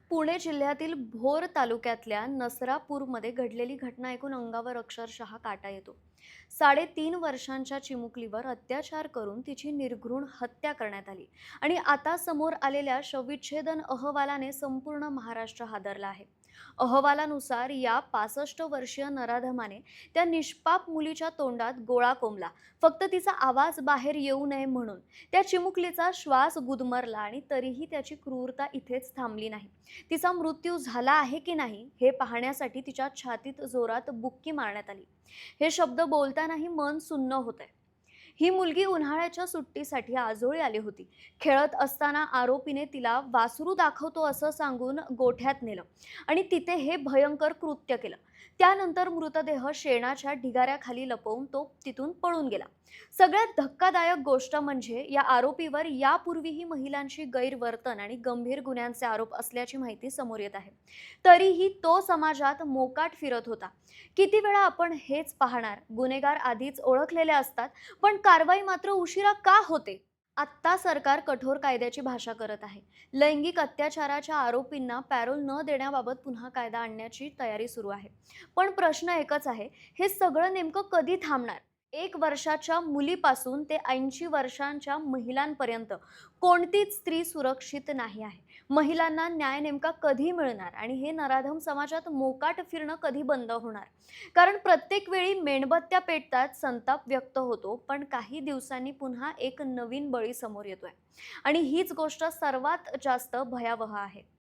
पुणे जिल्ह्यातील भोर तालुक्यातल्या नसरापूरमध्ये घडलेली घटना ऐकून अंगावर अक्षरशः काटा येतो. 3.5 वर्षांच्या चिमुकलीवर अत्याचार करून तिची निर्घृण हत्या करण्यात आली आणि आता समोर आलेल्या शवविच्छेदन अहवालाने संपूर्ण महाराष्ट्र हादरला आहे. अहवालानुसार या 65 वर्षीय नराधमाने त्या निष्पाप मुलीच्या तोंडात गोळा कोंबला, फक्त तिचा आवाज बाहेर येऊ नये म्हणून. त्या चिमुकलीचा श्वास गुदमरला आणि तरीही त्याची क्रूरता इथेच थांबली नाही. तिचा मृत्यू झाला आहे की नाही हे पाहण्यासाठी तिच्या छातीत जोरात बुक्की मारण्यात आली. हे शब्द बोलतानाही मन सुन्न होतंय. ही मुलगी उन्हाळ्याच्या सुट्टीसाठी आजोळी आली होती. खेळत असताना आरोपीने तिला वासरू दाखवतो असं सांगून गोठ्यात नेलं आणि तिथे हे भयंकर कृत्य केलं. त्यानंतर मृतदेह शेणाच्या ढिगाऱ्याखाली लपवून तो तिथून पळून गेला. सगळ्यात धक्कादायक गोष्ट म्हणजे या आरोपीवर यापूर्वीही महिलांशी गैरवर्तन आणि गंभीर गुन्ह्यांचे आरोप असल्याची माहिती समोर येत आहे. तरीही तो समाजात मोकाट फिरत होता. किती वेळा आपण हेच पाहणार, गुन्हेगार आधीच ओळखलेले असतात, पण कारवाई मात्र उशिरा का होते? आत्ता सरकार कठोर कायद्याची भाषा करत आहे. लैंगिक अत्याचाराच्या आरोपींना पॅरोल न देण्याबाबत पुन्हा कायदा आणण्याची तयारी सुरू आहे. पण प्रश्न एकच आहे, हे सगळं नेमकं कधी थांबणार? 1 वर्षाच्या मुलीपासून ते 80 वर्षांच्या महिलांपर्यंत कोणतीच स्त्री सुरक्षित नाही आहे. महिलांना न्याय नेमका कधी मिळणार आणि हे नराधम समाजात मोकाट फिरणं कधी बंद होणार? कारण प्रत्येक वेळी मेणबत्त्या पेटतात, संताप व्यक्त होतो, पण काही दिवसांनी पुन्हा एक नवीन बळी समोर येतोय आणि हीच गोष्ट सर्वात जास्त भयावह आहे.